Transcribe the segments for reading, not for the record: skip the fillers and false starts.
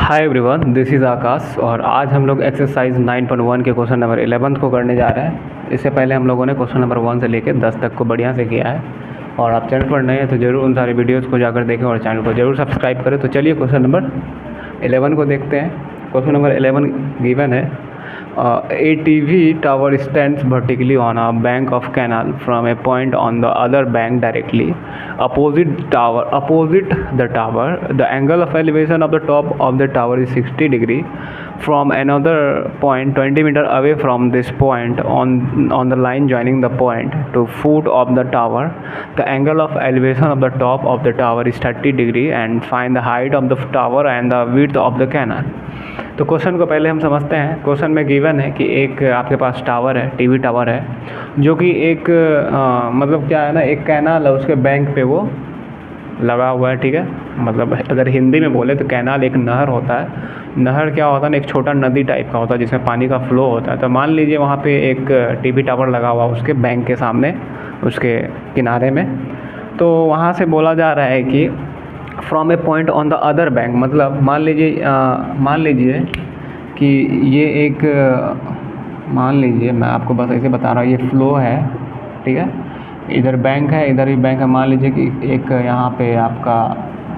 Hi everyone, this is आकाश और आज हम लोग एक्सरसाइज 9.1 के क्वेश्चन नंबर 11 को करने जा रहे हैं। इससे पहले हम लोगों ने क्वेश्चन नंबर 1 से लेकर 10 तक को बढ़िया से किया है। और आप चैनल पर नए हैं तो ज़रूर उन सारी वीडियोज़ को जाकर देखें और चैनल को ज़रूर सब्सक्राइब करें। तो चलिए क्वेश्चन नंबर 11 को देखते हैं। क्वेश्चन नंबर 11 गिवन है, a TV tower stands vertically on a bank of canal from a point on the other bank directly opposite the tower. The angle of elevation of the top of the tower is 60 degree. From another point 20 meter away from this point on the line joining the point to foot of the tower, the angle of elevation of the top of the tower is 30 degree and find the height of the tower and the width of the canal. तो question को पहले हम समझते हैं। Question में given है कि एक आपके पास टावर है, टीवी टावर है, जो कि एक मतलब क्या है ना, एक कैनाल है, उसके बैंक पे वो लगा हुआ है। ठीक है, मतलब अगर हिंदी में बोले तो कैनाल एक नहर होता है। नहर क्या होता है ना, एक छोटा नदी टाइप का होता है जिसमें पानी का फ्लो होता है। तो मान लीजिए वहाँ पे एक टीवी टावर लगा हुआ उसके बैंक के सामने, उसके किनारे में। तो वहाँ से बोला जा रहा है कि from A point on the other bank, मतलब मान लीजिए कि ये एक मान लीजिए, मैं आपको बस ऐसे बता रहा हूँ, ये फ्लो है। ठीक है, इधर बैंक है, इधर भी बैंक है। मान लीजिए कि एक यहाँ पे आपका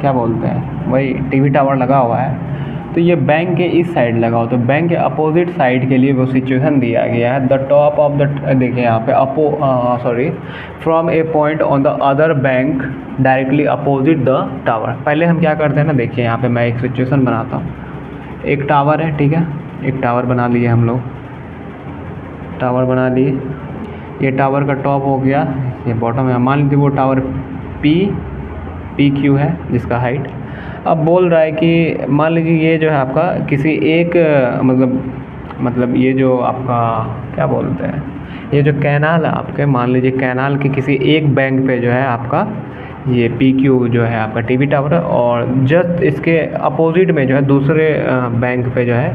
क्या बोलते हैं, वही टीवी टावर लगा हुआ है। तो ये बैंक के इस साइड लगा हो, तो बैंक के अपोजिट साइड के लिए वो सिचुएशन दिया गया है। द टॉप ऑफ द, देखिए यहाँ पे from A point on the other bank directly opposite the tower. पहले हम क्या करते हैं ना, देखिए यहाँ पे मैं एक सिचुएशन बनाता हूँ। एक टावर है, ठीक है, एक टावर बना लिए हम लोग, टावर बना लिए। ये टावर का टॉप हो गया, ये बॉटम है। मान लीजिए वो टावर पी क्यू है जिसका हाइट। अब बोल रहा है कि मान लीजिए ये जो है आपका किसी एक मतलब ये जो आपका क्या बोलते हैं, ये जो कैनाल है आपके, मान लीजिए कैनाल के किसी एक बैंक पे जो है आपका ये पी क्यू जो है आपका टीवी टावर है, और जस्ट इसके अपोजिट में जो है दूसरे बैंक पे जो है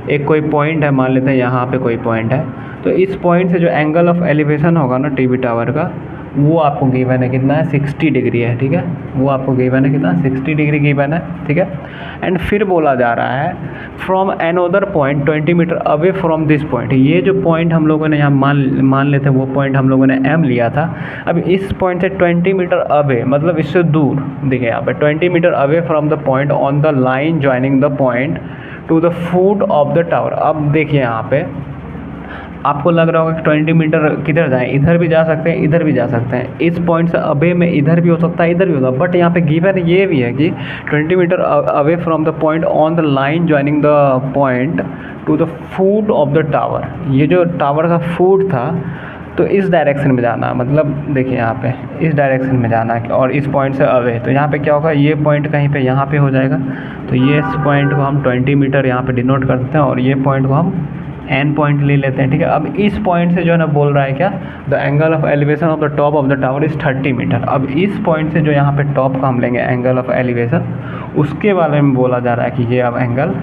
एक कोई पॉइंट है। मान लेते हैं यहाँ पे कोई पॉइंट है। तो इस पॉइंट से जो एंगल ऑफ एलिवेशन होगा ना टीवी टावर का, वो आपको गिवन है कितना है, 60 डिग्री है। ठीक है, वो आपको गिवन है कितना, 60 डिग्री गिवन है। ठीक है, एंड फिर बोला जा रहा है from another point 20 metre away from this point. ये जो पॉइंट हम लोगों ने यहाँ मान लेते हैं, वो पॉइंट हम लोगों ने एम लिया था। अब इस पॉइंट से 20 मीटर अवे, मतलब इससे दूर, देखिए यहाँ पे 20 metre away from the point on the line joining the point to the foot of the tower. अब देखिए यहाँ पे आपको लग रहा होगा कि 20 मीटर किधर जाएं, इधर भी जा सकते हैं, इधर भी जा सकते हैं। इस पॉइंट से अवे में इधर भी हो सकता है, इधर भी होगा। बट यहाँ पे गिवन ये भी है कि 20 metre away from the point on the line joining the point to the foot of the tower. ये जो टावर का फुट था, तो इस डायरेक्शन में जाना, मतलब देखिए यहाँ पे इस डायरेक्शन में जाना है, और इस पॉइंट से अवे। तो यहाँ पे क्या होगा, ये पॉइंट कहीं पे यहाँ पे हो जाएगा। तो ये इस पॉइंट को हम 20 मीटर यहाँ पे डिनोट कर देते हैं, और ये पॉइंट को हम एन पॉइंट ले लेते हैं। ठीक है, अब इस पॉइंट से जो है ना बोल रहा है क्या, the angle of elevation of the top of the tower is 30 metre. अब इस पॉइंट से जो यहाँ पे टॉप का हम लेंगे एंगल ऑफ एलिवेशन, उसके बारे में बोला जा रहा है कि ये अब एंगल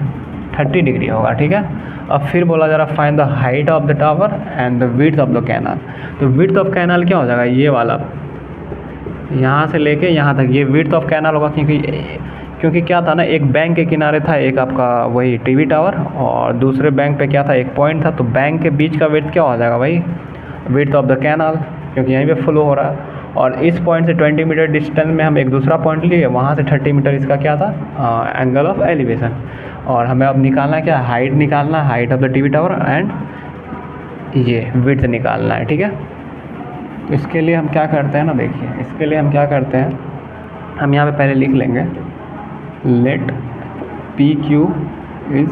30 डिग्री होगा। ठीक है, अब फिर बोला जा रहा है find the height of the tower and the width of the canal. तो विड्थ ऑफ कैनाल क्या हो जाएगा, ये वाला यहाँ से लेके यहाँ तक, ये विड्थ ऑफ कैनाल होगा। क्योंकि क्या था ना, एक बैंक के किनारे था एक आपका वही टीवी टावर, और दूसरे बैंक पे क्या था, एक पॉइंट था। तो बैंक के बीच का विड्थ क्या हो जाएगा भाई, विड्थ ऑफ द कैनाल, क्योंकि यहीं पे फ्लो हो रहा है। और इस पॉइंट से 20 मीटर डिस्टेंस में हम एक दूसरा पॉइंट लिए, वहाँ से 30 मीटर इसका क्या था, एंगल ऑफ एलिवेशन। और हमें अब निकालना क्या, हाइट निकालना, height of the TV tower and ये विड्थ निकालना है। ठीक है, तो इसके लिए हम क्या करते हैं ना, देखिए इसके लिए हम क्या करते हैं, हम यहाँ पे पहले लिख लेंगे let P Q is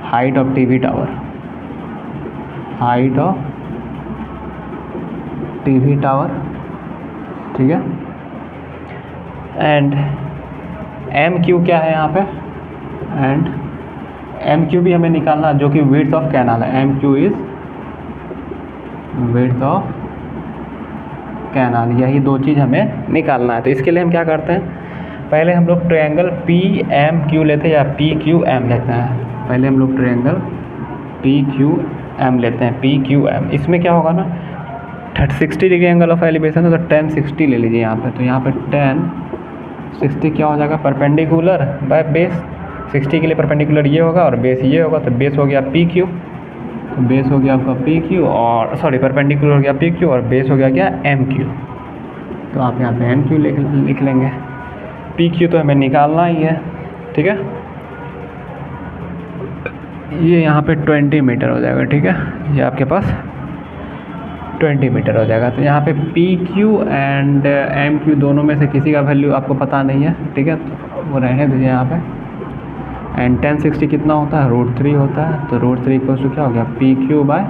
height of TV tower, height of TV tower. ठीक है, एंड एम क्यू क्या है यहाँ पे, एंड एम क्यू भी हमें निकालना जो कि विड्थ ऑफ कैनाल है। M Q is width of canal, यही दो चीज़ हमें निकालना है। तो इसके लिए हम क्या करते हैं, पहले हम लोग ट्रायंगल पी एम क्यू लेते हैं या पी क्यू एम लेते हैं। पहले हम लोग ट्रायंगल पी क्यू एम लेते हैं, पी क्यू एम। इसमें क्या होगा ना, 60 डिग्री एंगल ऑफ एलिवेशन है, तो 10 60 ले लीजिए यहाँ पे। तो यहाँ पे 10 60 क्या हो जाएगा, परपेंडिकुलर बाय बेस। 60 के लिए परपेंडिकुलर ये होगा और बेस ये होगा, तो बेस हो गया पी क्यू, तो बेस हो गया आपका पी क्यू और सॉरी परपेंडिकुलर हो गया पी क्यू और बेस हो गया क्या एम क्यू। तो आप यहाँ पे एम क्यू लिख लेंगे, पी क्यू तो हमें निकालना ही है, ठीक है। ये यहाँ पे 20 मीटर हो जाएगा, ठीक है, ये आपके पास 20 मीटर हो जाएगा। तो यहाँ पे P Q and M Q दोनों में से किसी का वैल्यू आपको पता नहीं है, ठीक है, तो वो रहने दीजिए यहाँ पे। एंड 1060 कितना होता है, √3 होता है, तो √3 इक्वल टू क्या हो गया, P Q by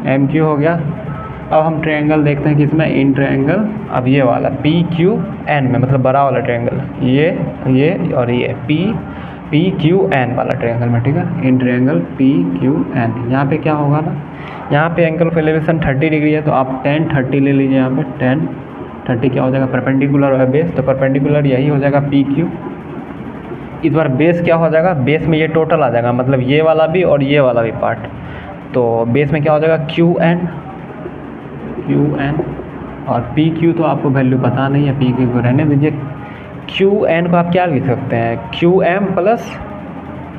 M Q हो गया। अब हम ट्रायंगल देखते हैं किसमें, इन ट्रायंगल, अब ये वाला पी क्यू एन में, मतलब बड़ा वाला ट्रायंगल, ये और ये पी क्यू एन वाला ट्रायंगल में, ठीक है, in triangle P Q N. यहाँ पे क्या होगा ना, यहाँ पे एंगल ऑफ एलिवेशन 30 डिग्री है, तो आप 10-30 ले लीजिए। यहाँ पे 10-30 क्या हो जाएगा, परपेंडिकुलर है बेस, तो परपेंडिकुलर यही हो जाएगा पी क्यू। इस बार बेस क्या हो जाएगा, बेस में ये टोटल आ जाएगा, मतलब ये वाला भी और ये वाला भी पार्ट, तो बेस में क्या हो जाएगा क्यू एन और पी क्यू तो आपको वैल्यू पता नहीं है, पी क्यू को रहने दीजिए। क्यू एन को आप क्या लिख सकते हैं, Q M plus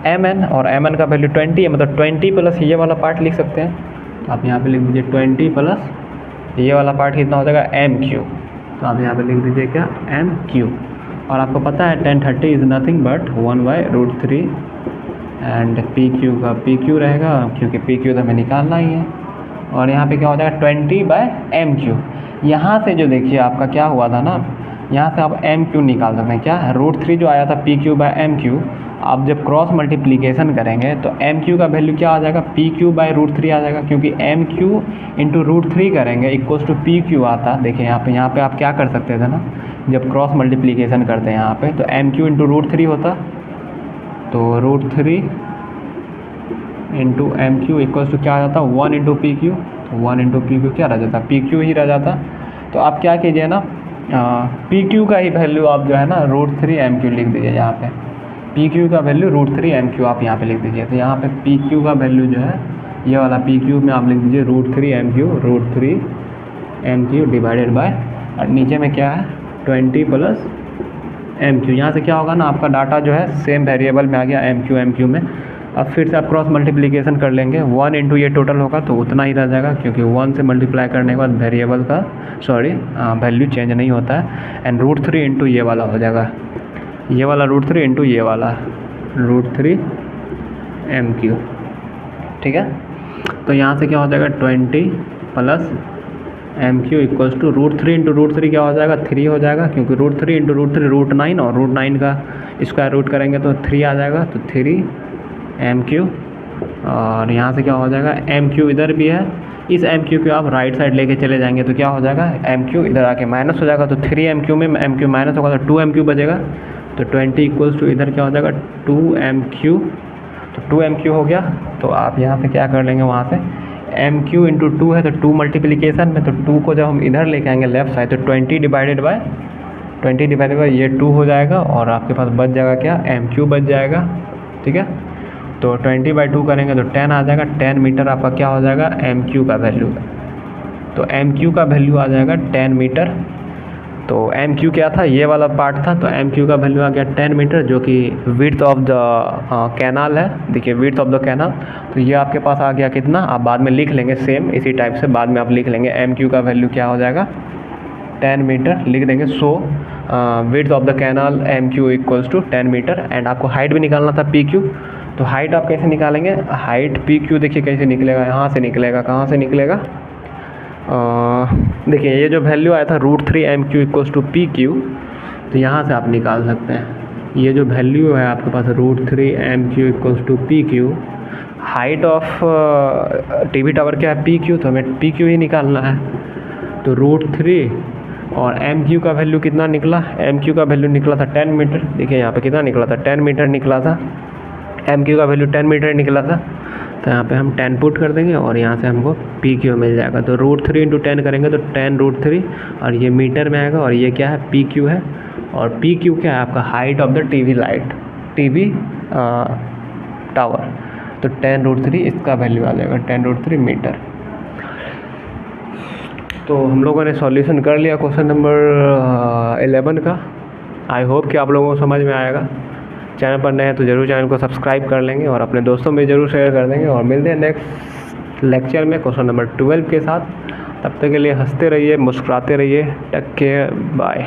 M N, और एम एन का वैल्यू 20 है, मतलब 20 प्लस ये वाला पार्ट लिख सकते हैं। तो आप यहाँ पे लिख दीजिए 20 प्लस ये वाला पार्ट कितना हो जाएगा, एम क्यू। तो आप यहाँ पे लिख दीजिए क्या, एम क्यू। और आपको पता है 1030 is nothing but 1/√3 and P Q का पी क्यू रहेगा, क्योंकि पी क्यू तो हमें निकालना ही है। और यहाँ पे क्या हो जाएगा 20/m3। यहाँ से जो देखिए आपका क्या हुआ था ना, यहाँ से आप एम क्यू निकाल सकते हैं, क्या √3 जो आया था P Q by M Q, आप जब क्रॉस मल्टीप्लिकेशन करेंगे तो एम क्यू का वैल्यू क्या आ जाएगा, पी क्यू बाय √3 आ जाएगा, क्योंकि एम क्यू इंटू √3 करेंगे इक्वल्स टू पी क्यू आता। देखिए यहाँ पे आप क्या कर सकते थे ना, जब क्रॉस मल्टीप्लिकेशन करते हैं यहाँ पे, तो एम क्यू इंटू √3 होता, तो √3 into M Q equals to क्या आ जाता, 1 इंटू पी क्यू, तो 1 इंटू पी क्यू क्या रह जाता, पी क्यू ही रह जाता। तो आप क्या कीजिए ना, पी क्यू का ही वैल्यू आप जो है ना √3 एम क्यू लिख दीजिए। यहाँ पे पी क्यू का वैल्यू √3 एम क्यू आप यहाँ पे लिख दीजिए। तो यहाँ पे पी क्यू का वैल्यू जो है ये वाला पी क्यू में आप लिख दीजिए √3 एम क्यू डिवाइडेड बाय, और नीचे में क्या है 20 प्लस एम क्यू। यहाँ से क्या होगा ना, आपका डाटा जो है सेम वेरिएबल में आ गया एम क्यू में। अब फिर से आप क्रॉस मल्टीप्लिकेशन कर लेंगे, 1 इंटू ये टोटल होगा तो उतना ही रह जाएगा, क्योंकि 1 से मल्टीप्लाई करने के बाद वेरिएबल का वैल्यू चेंज नहीं होता है। एंड √3 इंटू ये वाला हो जाएगा, ये वाला √3 इंटू ये वाला √3 एम क्यू, ठीक है। तो यहाँ से क्या हो जाएगा 20 plus M Q equals to √3 into √3 क्या हो जाएगा 3 हो जाएगा, क्योंकि √3 इंटू √3 √9, और √9 का स्क्वायर रूट करेंगे तो 3 आ जाएगा, तो 3 एम क्यू। और यहाँ से क्या हो जाएगा एम क्यू इधर भी है, इस एम क्यू को आप राइट साइड लेके चले जाएंगे तो क्या हो जाएगा एम क्यू इधर आके माइनस हो जाएगा, तो 3 एम क्यू में एम क्यू माइनस होगा तो 2 एम क्यू बचेगा, तो 20 इक्वल्स टू इधर क्या हो जाएगा 2 एम क्यू। तो 2 एम क्यू हो गया। तो आप यहाँ से क्या कर लेंगे, वहाँ से एम क्यू इंटू 2 है तो 2 मल्टीप्लिकेशन में, तो 2 को जब हम इधर लेके आएंगे लेफ्ट साइड तो 20 डिवाइडेड बाय ये 2 हो जाएगा, और आपके पास बच जाएगा क्या एम क्यू बच जाएगा, ठीक है। तो 20/2 करेंगे तो 10 आ जाएगा, 10 मीटर आपका क्या हो जाएगा एम क्यू का वैल्यू। तो एम क्यू का वैल्यू आ जाएगा 10 मीटर। तो एम क्यू क्या था, ये वाला पार्ट था, तो एम क्यू का वैल्यू आ गया 10 मीटर, जो कि विड्थ ऑफ द कैनाल है। देखिए विड्थ ऑफ द कैनाल, तो ये आपके पास आ गया कितना, आप बाद में लिख लेंगे सेम इसी टाइप से, बाद में आप लिख लेंगे एम क्यू का वैल्यू क्या हो जाएगा 10 मीटर लिख देंगे। So width of the canal M Q equals to 10 metre. And आपको हाइट भी निकालना था पी क्यू, तो हाइट आप कैसे निकालेंगे, हाइट पी क्यू देखिए कैसे निकलेगा, यहाँ से निकलेगा, कहाँ से निकलेगा, देखिए ये जो वैल्यू आया था √3 M Q equals to P Q, तो यहाँ से आप निकाल सकते हैं। ये जो वैल्यू है आपके पास √3 M Q equals to P Q, height of TV tower क्या है पी क्यू, तो हमें पी क्यू ही निकालना है। तो √3 और एम क्यू का वैल्यू कितना निकला, एम क्यू का वैल्यू निकला था 10 मीटर। देखिए यहाँ पे कितना निकला था 10 मीटर निकला था, एम क्यू का वैल्यू 10 मीटर निकला था। तो यहाँ पे हम 10 पुट कर देंगे और यहाँ से हमको पी क्यू मिल जाएगा। तो √3 इंटू 10 करेंगे तो 10 √3, और ये मीटर में आएगा, और ये क्या है पी क्यू है, और पी क्यू क्या है आपका height of the TV light, TV tower. तो 10 √3 इसका वैल्यू आ जाएगा 10 √3 मीटर। तो हम लोगों ने सॉल्यूशन कर लिया क्वेश्चन नंबर 11 का। आई होप कि आप लोगों को समझ में आएगा। चैनल पर नए हैं तो ज़रूर चैनल को सब्सक्राइब कर लेंगे और अपने दोस्तों में ज़रूर शेयर कर देंगे। और मिलते हैं नेक्स्ट लेक्चर में क्वेश्चन नंबर 12 के साथ। तब तक के लिए हंसते रहिए, मुस्कुराते रहिए। Take care, bye.